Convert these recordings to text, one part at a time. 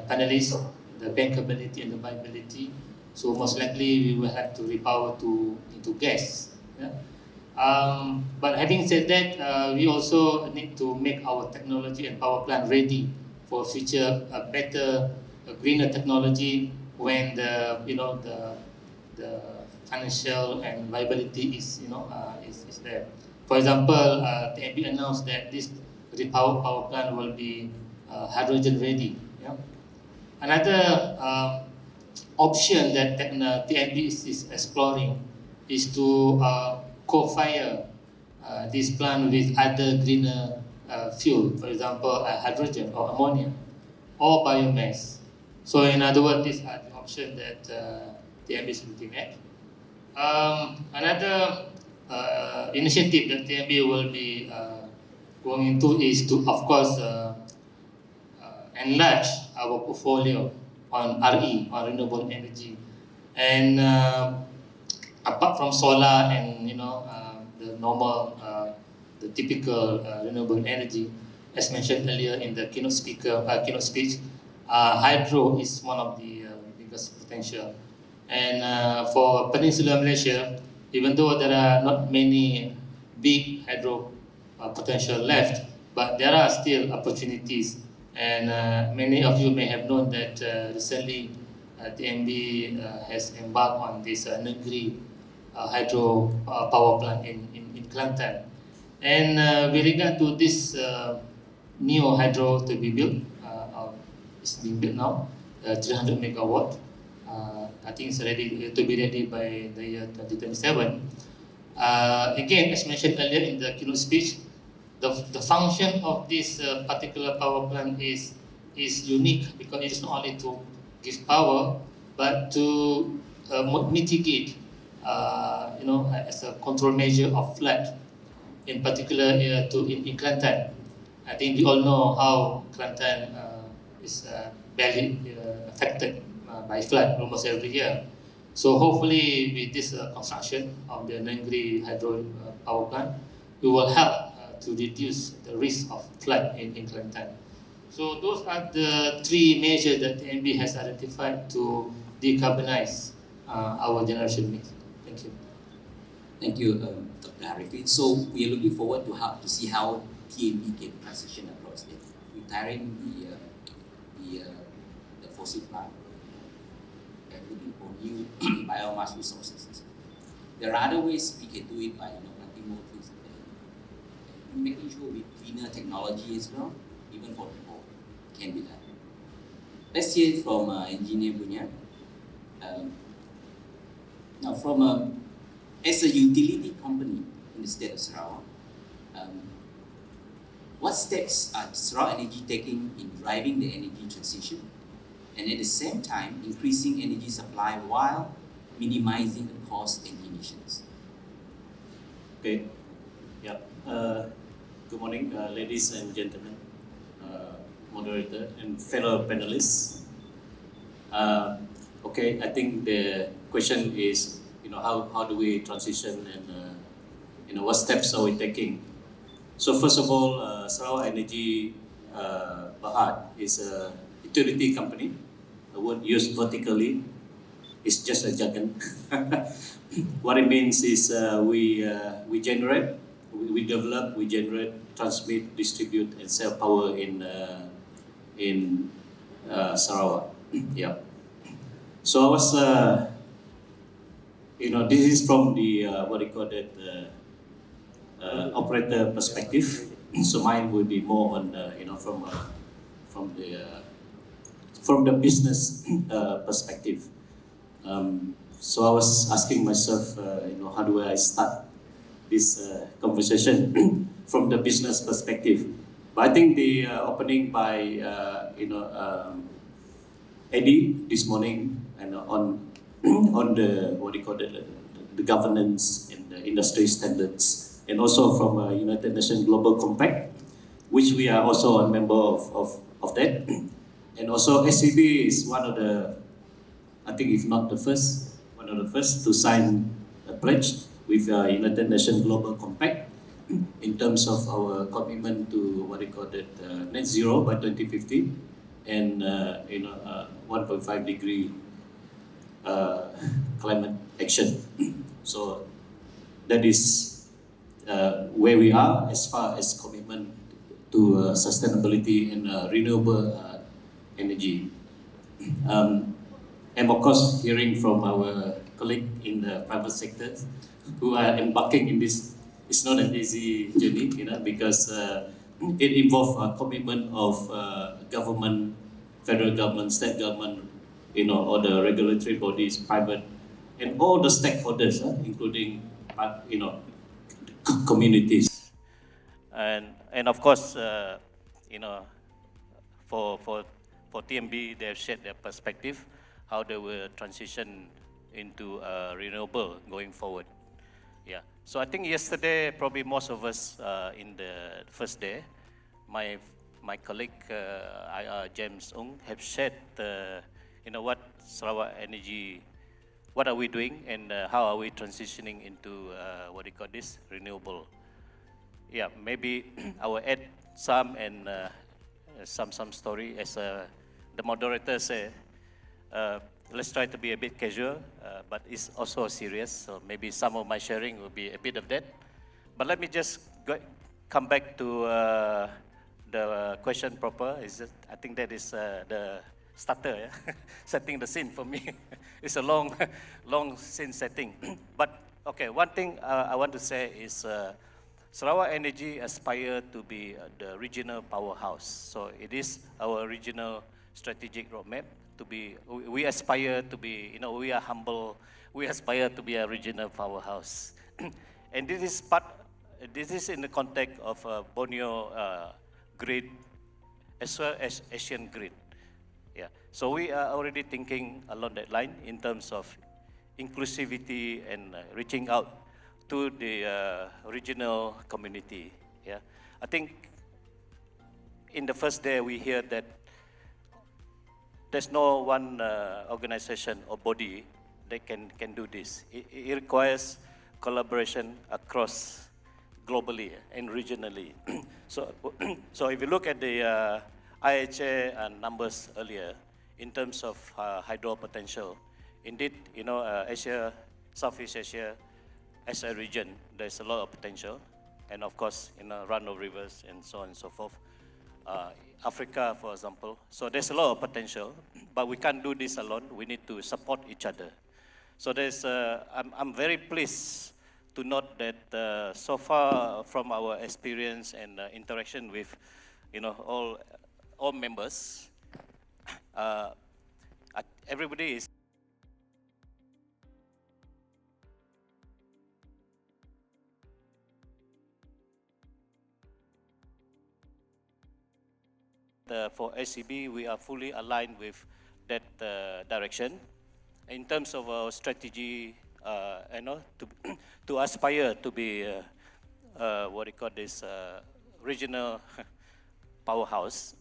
panelists, the bankability and the viability. So most likely we will have to repower into gas. Yeah? But having said that, we also need to make our technology and power plant ready for future better, greener technology when the financial and viability is there. For example, TNB announced that this repower power plant will be hydrogen ready. Yeah? Another option that TNB is exploring is to co-fire this plant with other greener fuel, for example, hydrogen or ammonia or biomass. So in other words, these are the options that TNB is looking at. Another initiative that TNB will be going into is to, of course, enlarge our portfolio on RE, on renewable energy, and apart from solar and the normal, the typical renewable energy, as mentioned earlier in the keynote speech, hydro is one of the biggest potential. And for Peninsular Malaysia, even though there are not many big hydro potential left, but there are still opportunities. And many of you may have known that recently TNB has embarked on this Negeri hydro power plant in Kelantan. And with regard to this new hydro to be built, it's being built now, 300 megawatt. I think it's ready to be ready by the year 2027. Again, as mentioned earlier in the keynote speech, the function of this particular power plant is unique because it is not only to give power, but to mitigate, as a control measure of flood, in particular in Kelantan. I think we all know how Kelantan is badly affected by flood almost every year. So hopefully with this construction of the Negeri hydro power plant, we will help to reduce the risk of flood in Kelantan. So those are the three measures that the TNB has identified to decarbonize our generation mix. Thank you. Thank you, Dr. Harifin. So we are looking forward to see how TNB can transition across it, retiring the fossil plant and looking for new biomass resources. There are other ways we can do it by planting more trees and making sure with cleaner technology as well, even for people, can be done. Let's hear from Engineer Bunya. Now, as a utility company in the state of Sarawak, what steps are Sarawak Energy taking in driving the energy transition and at the same time increasing energy supply while minimizing the cost and emissions? Okay. Yeah. Good morning, ladies and gentlemen, moderator and fellow panelists. Okay, I think the question is, how do we transition and what steps are we taking? So first of all, Sarawak Energy Berhad is a utility company. The word used vertically is just a jargon. What it means is we generate, we develop, we generate, transmit, distribute, and sell power in Sarawak. Yeah. So I was, this is from the operator perspective. So mine will be more on from the business perspective. So I was asking myself, how do I start this conversation from the business perspective? But I think the opening by Eddie this morning and on the the governance and the industry standards, and also from United Nations Global Compact, which we are also a member of that. And also SCB is one of the, I think if not the first, one of the first to sign a pledge with United Nations Global Compact in terms of our commitment to net zero by 2050. and 1.5 degree climate action. So that is where we are as far as commitment to sustainability and renewable energy. And of course, hearing from our colleague in the private sector who are embarking in this, it's not an easy journey, because it involves a commitment of government, federal government, state government, all the regulatory bodies, private, and all the stakeholders, including, communities. And of course, for TMB, they have shared their perspective, how they will transition into renewable going forward. Yeah. So I think yesterday, probably most of us in the first day, my colleague James Ung have shared, what Sarawak Energy, what are we doing, and how are we transitioning into renewable. Yeah, maybe I will add some and some story as the moderator said. Let's try to be a bit casual, but it's also serious. So maybe some of my sharing will be a bit of that. But let me just come back to the question proper. I think that is the starter, yeah? Setting the scene for me. It's a long scene setting. But okay, one thing I want to say is Sarawak Energy aspire to be the regional powerhouse. So it is our regional strategic roadmap to be. We aspire to be. We are humble. We aspire to be a regional powerhouse, and this is part. This is in the context of Borneo grid as well as Asian grid. Yeah. So we are already thinking along that line in terms of inclusivity and reaching out to the regional community. Yeah. I think in the first day we hear that there's no one organization or body that can do this. It requires collaboration across globally and regionally. So if you look at the IHA numbers earlier, in terms of hydro potential, indeed, Asia, Southeast Asia, as a region, there's a lot of potential, and of course, run of rivers and so on and so forth. Africa, for example. So there's a lot of potential, but we can't do this alone. We need to support each other. So I'm very pleased to note that so far from our experience and interaction with, all members, everybody is for SCB, we are fully aligned with that direction. In terms of our strategy, to aspire to be regional powerhouse,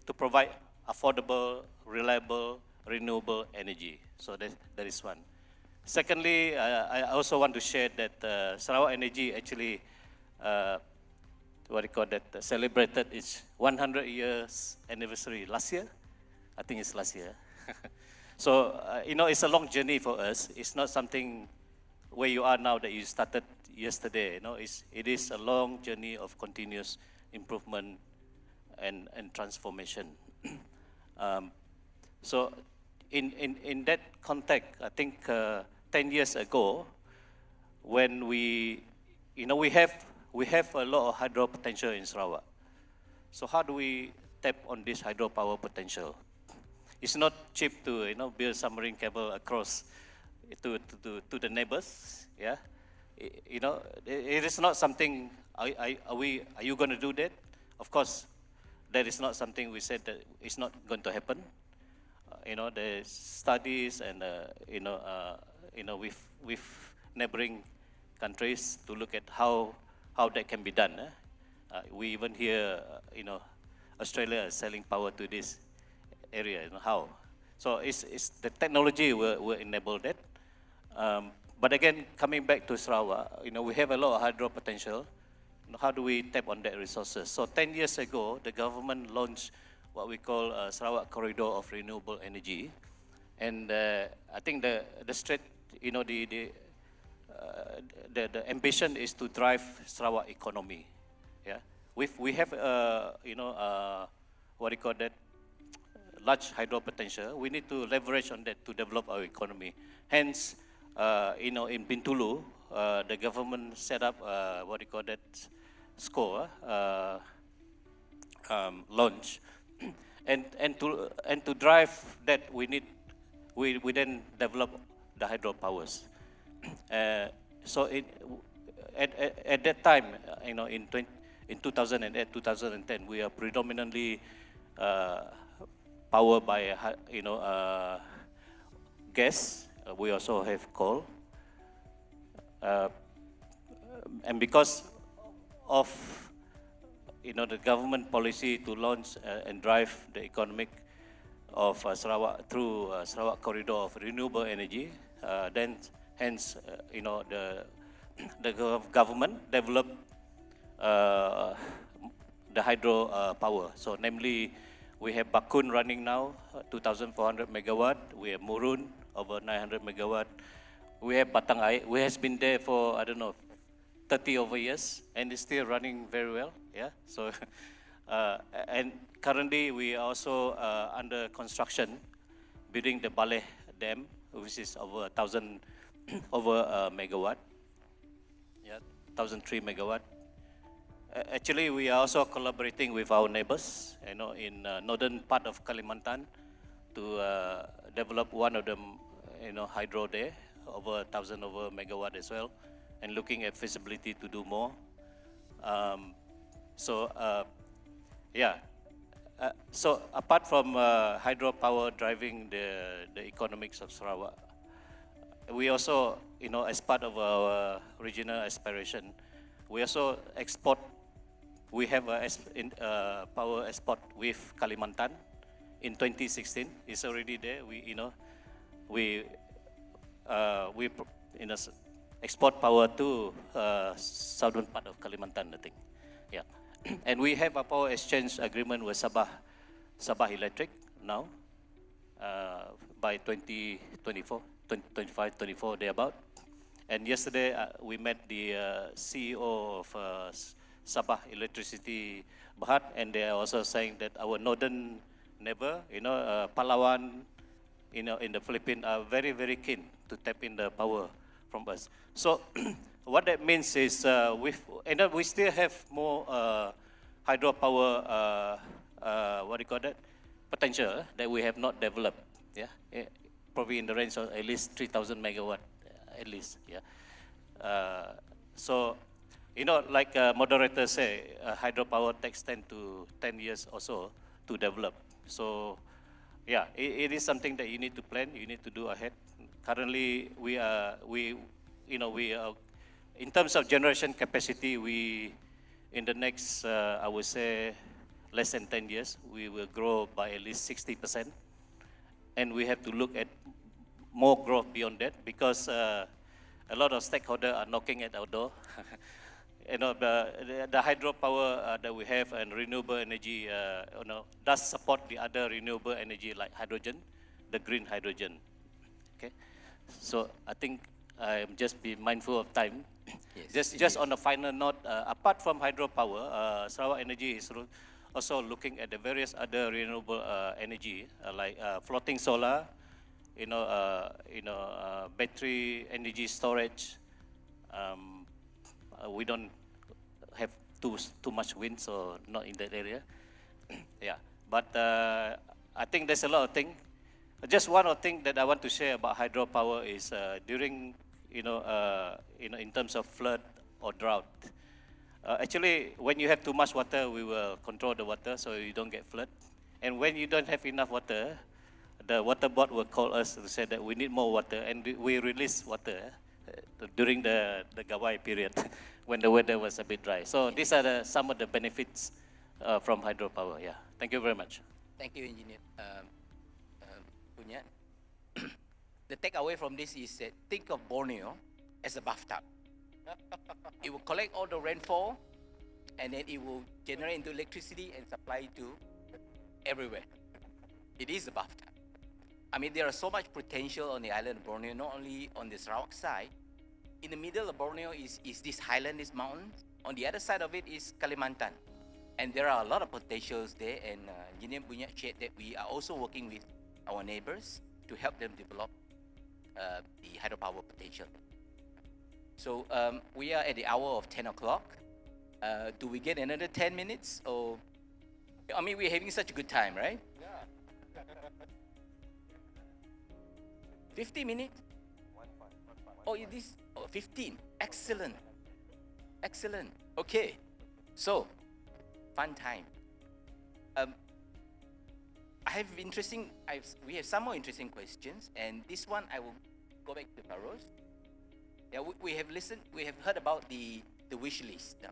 to provide affordable, reliable, renewable energy. So that is one. Secondly, I also want to share that Sarawak Energy actually celebrated its 100 years anniversary last year. I think it's last year. So, it's a long journey for us. It's not something where you are now that you started yesterday. It is a long journey of continuous improvement and transformation. So, in that context, I think 10 years ago, when we have a lot of hydro potential in Sarawak. So how do we tap on this hydropower potential? It's not cheap to build submarine cable across to the neighbors. Yeah, it is not something. Are you going to do that? Of course, that is not something we said that it's not going to happen. The studies and with neighboring countries to look at how that can be done. We even hear, Australia is selling power to this area. How? So it's the technology will enable that. But again, coming back to Sarawak, we have a lot of hydro potential. How do we tap on that resources? So 10 years ago, the government launched what we call Sarawak Corridor of Renewable Energy, and I think the straight, you know, the ambition is to drive Sarawak economy. Yeah, we have what do you call that, large hydro potential. We need to leverage on that to develop our economy. Hence, in Bintulu, the government set up what do you call that, score launch, and to drive that we then develop the hydropowers. So at that time, in 2008, 2010, we are predominantly powered by gas. We also have coal, and because of the government policy to launch and drive the economic of Sarawak through Sarawak Corridor of Renewable Energy, then hence the government developed the hydro power. So namely, we have Bakun running now, 2,400 megawatt. We have Murun, over 900 megawatt. We have Batang Air, who has been there for, I don't know, 30 over years, and is still running very well. Yeah. So, and currently we are also under construction, building the Baleh Dam, which is over 1,000 megawatt. Yeah, 1,003 megawatt. Actually, we are also collaborating with our neighbors, in northern part of Kalimantan, to develop one of them, hydro there, over 1,000 megawatt as well, and looking at feasibility to do more. So apart from hydropower driving the economics of Sarawak, we also, as part of our regional aspiration, we also export. We have a power export with Kalimantan in 2016. It's already there. We export power to southern part of Kalimantan, I think. Yeah, and we have a power exchange agreement with Sabah Electric now by 2024, 2025, 24 thereabout. And yesterday we met the CEO of Sabah Electricity Berhad, and they are also saying that our northern neighbor, Palawan, in the Philippines, are very, very keen to tap in the power from us. So what that means is we still have more hydropower, what do you call that, potential that we have not developed. Yeah, probably in the range of at least 3,000 megawatt, at least. Yeah. So, like moderators say, hydropower takes 10 years or so to develop. So, yeah, it is something that you need to plan, you need to do ahead. Currently, we are, in terms of generation capacity, in the next, I would say, less than 10 years, we will grow by at least 60%. And we have to look at more growth beyond that, because a lot of stakeholders are knocking at our door. The hydropower that we have and renewable energy, does support the other renewable energy like hydrogen, the green hydrogen. Okay, so I think I'm just be mindful of time. Yes, just on a final note, apart from hydropower, Sarawak Energy is also looking at the various other renewable energy like floating solar, battery energy storage. We don't have too much wind, so not in that area. Yeah, but I think there's a lot of things. Just one of the things that I want to share about hydropower is during, in terms of flood or drought. Actually, when you have too much water, we will control the water so you don't get flood. And when you don't have enough water, the water board will call us to say that we need more water, and we release water during the Gawai period when the weather was a bit dry. So these are some of the benefits from hydropower. Yeah, thank you very much. Thank you, Engineer Punya. The takeaway from this is that think of Borneo as a bathtub. It will collect all the rainfall, and then it will generate into electricity and supply to everywhere. It is a bathtub. I mean, there is so much potential on the island of Borneo, not only on the Sarawak side. In the middle of Borneo is this highland, this mountain. On the other side of it is Kalimantan. And there are a lot of potentials there, and Engineer Bunyak shared that we are also working with our neighbors to help them develop the hydropower potential. So we are at the hour of 10 o'clock. Do we get another 10 minutes? Or, I mean, we're having such a good time, right? Yeah. 50 minutes? Oh, it is 15. Excellent. Excellent. Okay. So, fun time. We have some more interesting questions, and this one I will go back to Faroz. Yeah, we have heard about the wish list. Now,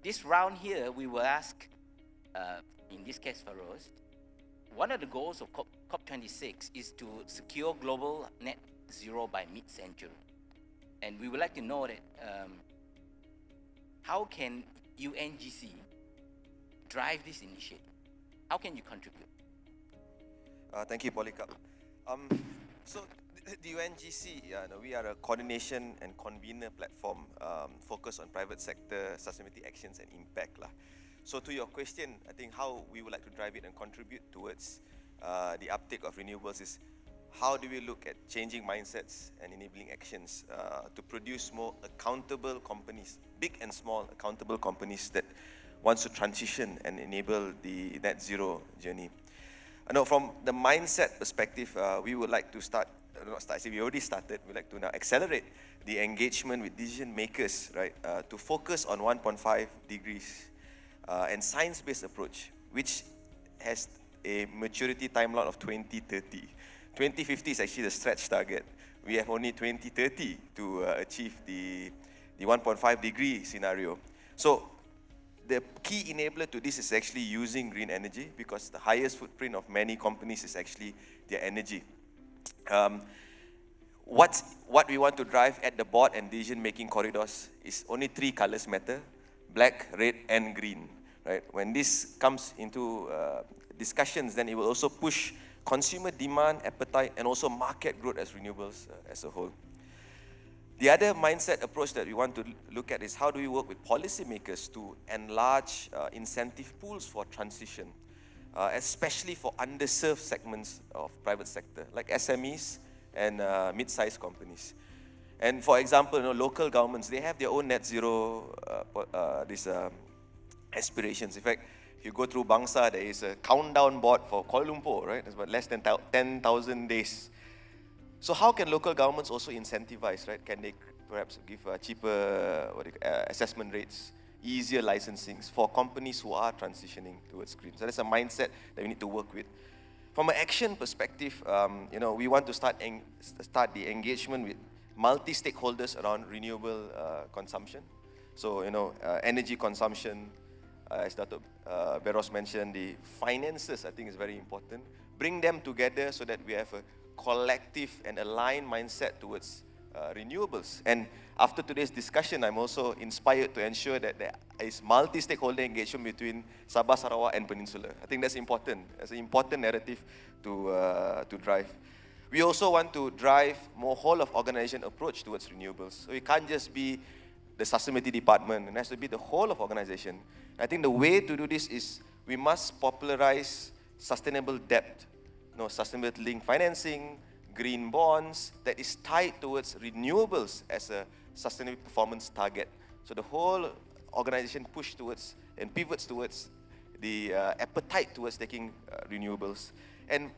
this round here, we will ask, in this case, Faroz, one of the goals of COP26 is to secure global net zero by mid-century. And we would like to know that how can UNGC drive this initiative? How can you contribute? Thank you, Polycarp. So the UNGC, we are a coordination and convener platform focused on private sector sustainability actions and impact. So to your question, I think how we would like to drive it and contribute towards the uptake of renewables is how do we look at changing mindsets and enabling actions to produce more accountable companies, big and small accountable companies that wants to transition and enable the net zero journey. I know from the mindset perspective, we would like to we already started, we'd like to now accelerate the engagement with decision makers, right, to focus on 1.5 degrees and science-based approach, which has a maturity timeline of 2030. 2050 is actually the stretch target. We have only 2030 to achieve the 1.5 degree scenario. So the key enabler to this is actually using green energy, because the highest footprint of many companies is actually their energy. What we want to drive at the board and decision-making corridors is only 3 colors matter: black, red, and green. Right? When this comes into discussions, then it will also push consumer demand, appetite, and also market growth as renewables as a whole. The other mindset approach that we want to look at is how do we work with policymakers to enlarge incentive pools for transition, especially for underserved segments of private sector, like SMEs and mid-sized companies. And for example, local governments, they have their own net zero aspirations. In fact, if you go through Bangsa, there is a countdown board for Kuala Lumpur, right? It's about less than 10,000 days. So how can local governments also incentivize, right? Can they perhaps give cheaper assessment rates, easier licensings for companies who are transitioning towards green? So that's a mindset that we need to work with. From an action perspective, we want to start the engagement with multi-stakeholders around renewable consumption. So, energy consumption, as Dr. Beros mentioned, the finances, I think, is very important. Bring them together so that we have a collective and aligned mindset towards renewables. And after today's discussion, I'm also inspired to ensure that there is multi-stakeholder engagement between Sabah, Sarawak, and Peninsula. I think that's important. That's an important narrative to drive. We also want to drive more whole-of-organization approach towards renewables. So it can't just be the sustainability department. It has to be the whole of organization. I think the way to do this is we must popularize sustainable debt, sustainability linked financing, green bonds that is tied towards renewables as a sustainable performance target. So the whole organization push towards and pivots towards the appetite towards taking renewables. And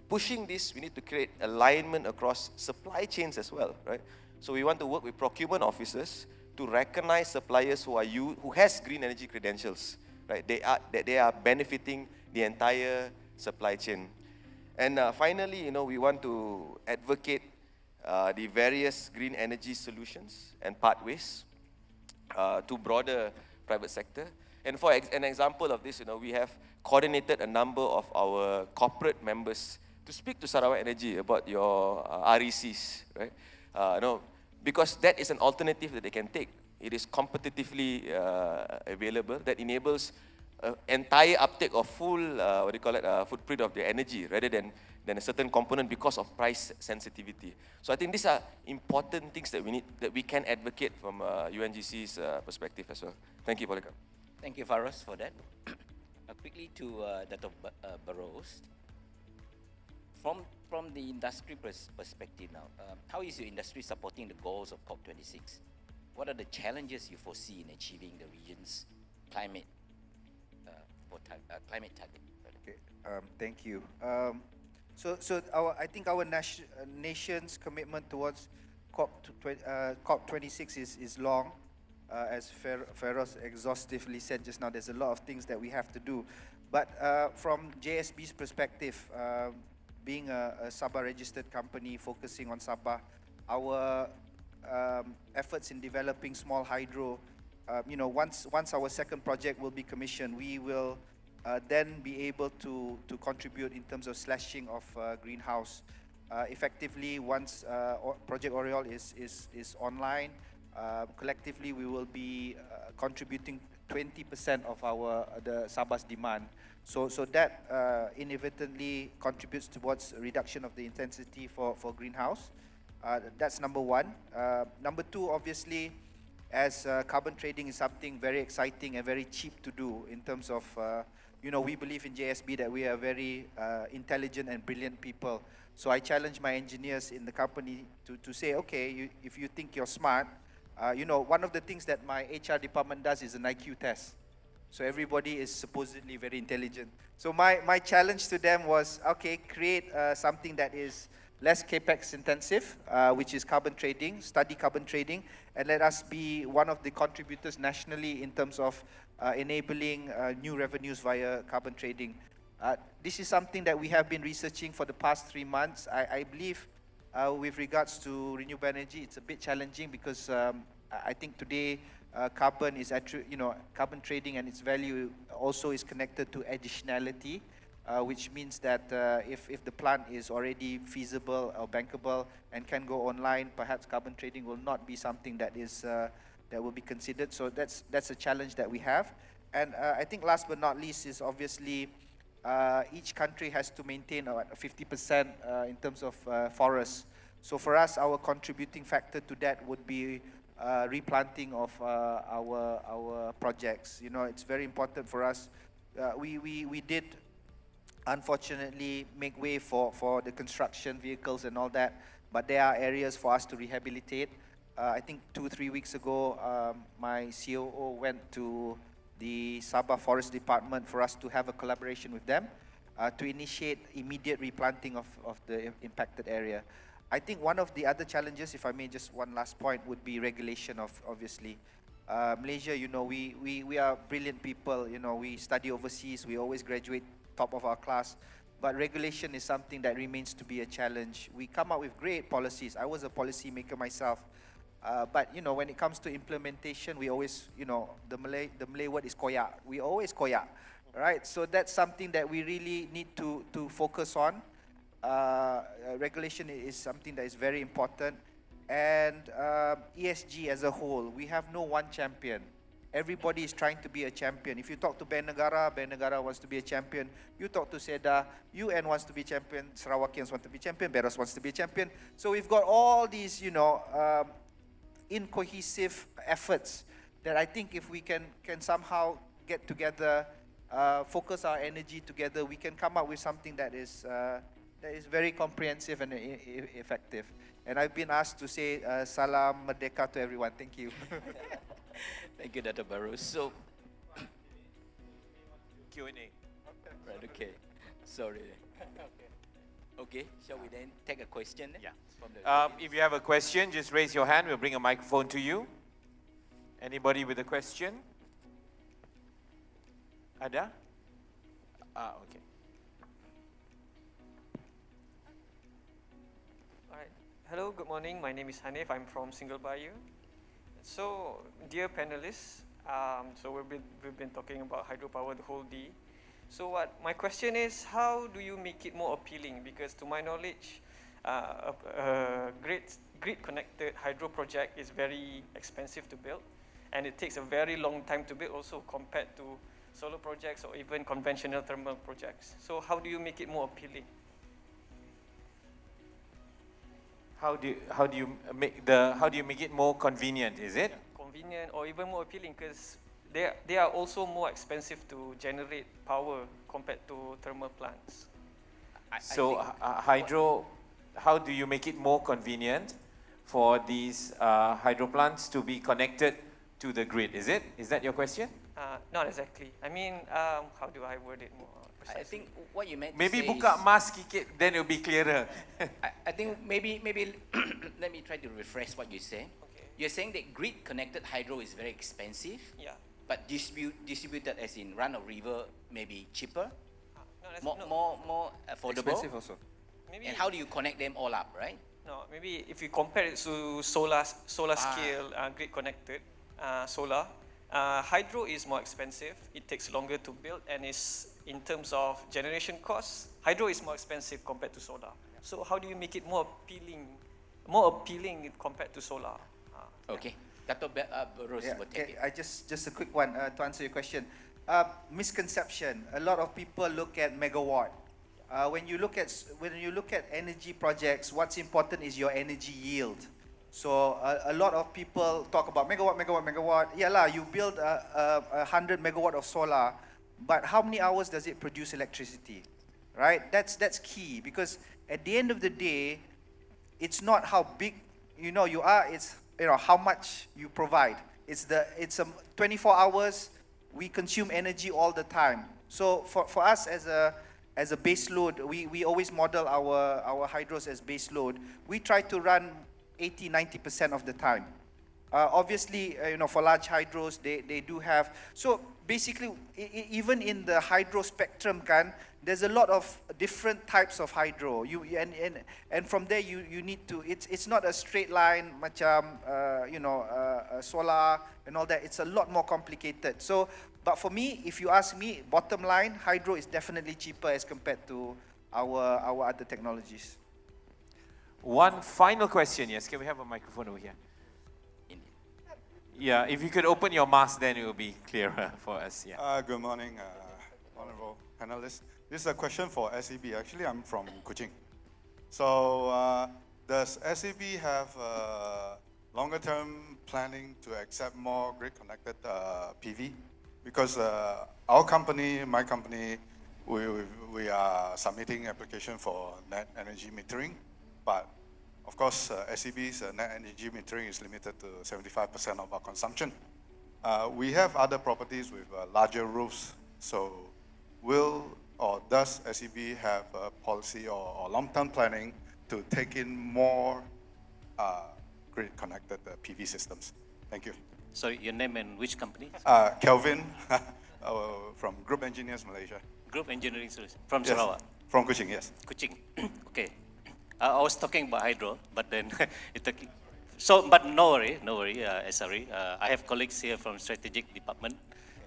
pushing this, we need to create alignment across supply chains as well, right? So we want to work with procurement officers to recognize suppliers who has green energy credentials, right? They are benefiting the entire supply chain. And finally, we want to advocate the various green energy solutions and pathways to broader private sector. And for an example of this, we have coordinated a number of our corporate members to speak to Sarawak Energy about your RECs, right? Because that is an alternative that they can take. It is competitively available that enables entire uptake of full, footprint of the energy rather than a certain component because of price sensitivity. So I think these are important things that we can advocate from UNGC's perspective as well. Thank you, Polycarp. Thank you, Faros, for that. Quickly to Dr. Barros. From the industry perspective now, how is your industry supporting the goals of COP26? What are the challenges you foresee in achieving the region's climate climate target? Okay, thank you. I think our nation's commitment towards COP26 is long. As Feroz exhaustively said just now, there's a lot of things that we have to do. But from JSB's perspective, being a Sabah registered company focusing on Sabah, our efforts in developing small hydro, once our second project will be commissioned, we will then be able to contribute in terms of slashing of greenhouse. Effectively, once Project Oriole is online, collectively we will be contributing 20% of the Sabah's demand. So that inadvertently contributes towards reduction of the intensity for greenhouse. That's number one. Number two, obviously, as carbon trading is something very exciting and very cheap to do in terms of, we believe in JSB that we are very intelligent and brilliant people. So I challenge my engineers in the company to say, okay, if you think you're smart, one of the things that my HR department does is an IQ test. So everybody is supposedly very intelligent. So my challenge to them was, okay, create something that is less capex intensive, which is carbon trading, study carbon trading, and let us be one of the contributors nationally in terms of enabling new revenues via carbon trading. This is something that we have been researching for the past 3 months. I believe with regards to renewable energy, it's a bit challenging because I think today carbon is carbon trading and its value also is connected to additionality, which means that if the plant is already feasible or bankable and can go online, perhaps carbon trading will not be something that is that will be considered. So that's a challenge that we have. And I think last but not least is obviously each country has to maintain 50% in terms of forests. So for us, our contributing factor to that would be replanting of our projects. It's very important for us. We did unfortunately make way for the construction vehicles and all that, but there are areas for us to rehabilitate. I think 2-3 weeks ago, my COO went to the Sabah Forest Department for us to have a collaboration with them to initiate immediate replanting of the impacted area. I think one of the other challenges, if I may, just one last point, would be regulation obviously. Malaysia, we are brilliant people, we study overseas, we always graduate top of our class, but regulation is something that remains to be a challenge. We come up with great policies. I was a policy maker myself, but when it comes to implementation, we always, the Malay word is koyak. We always koyak, right? So that's something that we really need to focus on. Regulation is something that is very important, and ESG as a whole, we have no one champion. Everybody is trying to be a champion. If you talk to Ben Negara wants to be a champion. You talk to Seda, UN wants to be champion, Sarawakians want to be champion, Beros wants to be a champion. So we've got all these, incohesive efforts that I think if we can somehow get together, focus our energy together, we can come up with something that is very comprehensive and effective. And I've been asked to say Salam Merdeka to everyone. Thank you. Thank you, Dr. Barros. So, Q&A. right, okay. Sorry. Okay, shall we then take a question? Yeah. From the If you have a question, just raise your hand. We'll bring a microphone to you. Anybody with a question? Ada? Okay. All right. Hello, good morning. My name is Hanif. I'm from Single Bayou. So, dear panelists, so we've been talking about hydropower the whole day. So my question is, how do you make it more appealing? Because to my knowledge, a grid-connected hydro project is very expensive to build, and it takes a very long time to build also compared to solar projects or even conventional thermal projects. So how do you make it more appealing? How do you make it more convenient? Is it? Convenient or even more appealing, because they are also more expensive to generate power compared to thermal plants. So hydro, how do you make it more convenient for these hydro plants to be connected to the grid? Is that your question? Not exactly. I mean, how do I word it more precisely? I think what you meant to Maybe say buka is, mask sikit, then it'll be clearer. I think maybe let me try to rephrase what you say. Okay. You're saying that grid connected hydro is very expensive, Yeah. but distributed as in run of river maybe cheaper, No, more affordable. Expensive also. maybe And how do you connect them all up, right? No, maybe if you compare it to solar scale grid connected solar, hydro is more expensive. It takes longer to build, and is in terms of generation costs, hydro is more expensive compared to solar. So how do you make it more appealing compared to solar? Okay. Dato' Rose will take Okay, it. just a quick one to answer your question. Misconception. A lot of people look at megawatt. When you look at energy projects, what's important is your energy yield. So a lot of people talk about megawatt. Yeah lah, you build 100 megawatt of solar, but how many hours does it produce electricity? Right? That's key, because at the end of the day, it's not how big you are. It's how much you provide. It's 24 hours. We consume energy all the time. So for us as a base load, we always model our hydros as base load. We try to run 80-90% of the time. Obviously, for large hydros, they do have. So basically, even in the hydro spectrum, there's a lot of different types of hydro. And from there you need to. It's not a straight line, macam solar and all that. It's a lot more complicated. So, but for me, if you ask me, bottom line, hydro is definitely cheaper as compared to our other technologies. One final question, yes. Can we have a microphone over here? Yeah, if you could open your mask, then it will be clearer for us. Yeah. Good morning, honorable panelists. This is a question for SEB. Actually, I'm from Kuching. So, does SEB have longer-term planning to accept more grid-connected PV? Because our company, my company, we are submitting application for net energy metering, but of course, SEB's net energy metering is limited to 75% of our consumption. We have other properties with larger roofs, so does SEB have a policy or long-term planning to take in more grid-connected PV systems? Thank you. Sorry, your name and which company? Kelvin from Group Engineers Malaysia. Group Engineering Services from Yes. Sarawak. From Kuching, yes. Kuching. Okay. I was talking about hydro, but then but no worry, SRE. I have colleagues here from strategic department,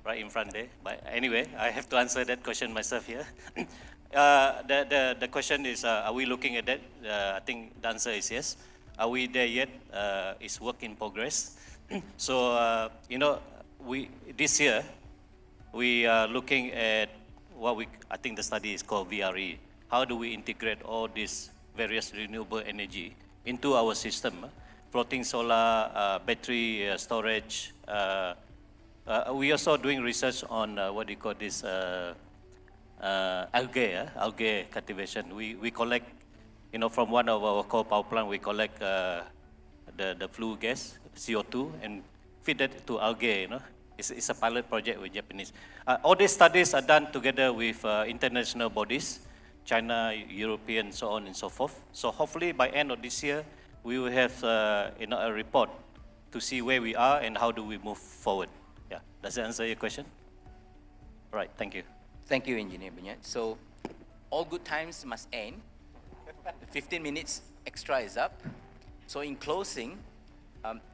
right in front there. But anyway, I have to answer that question myself here. The question is, are we looking at that? I think the answer is yes. Are we there yet? It's work in progress. So this year we are looking at I think the study is called VRE. How do we integrate all these various renewable energy into our system? Floating solar, battery storage. We also doing research on what do you call this algae cultivation. We collect, from one of our coal power plant, we collect the flue gas, CO2, and feed that to algae. It's a pilot project with Japanese. All these studies are done together with international bodies, China, European, so on and so forth. So hopefully by end of this year, we will have a report to see where we are and how do we move forward. Yeah, does that answer your question? Right, thank you. Thank you, Engineer Bunyat. So, all good times must end. The 15 minutes extra is up. So in closing,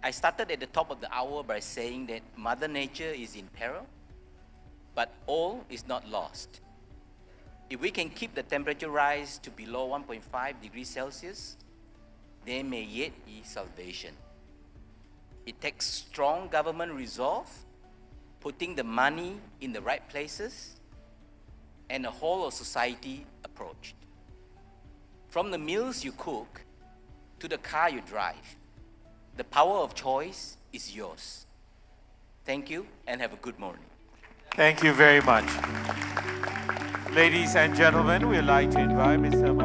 I started at the top of the hour by saying that Mother Nature is in peril, but all is not lost. If we can keep the temperature rise to below 1.5 degrees Celsius, there may yet be salvation. It takes strong government resolve putting the money in the right places, and a whole of society approach. From the meals you cook to the car you drive, the power of choice is yours. Thank you and have a good morning. Thank you very much. Ladies and gentlemen, we'd like to invite Mr.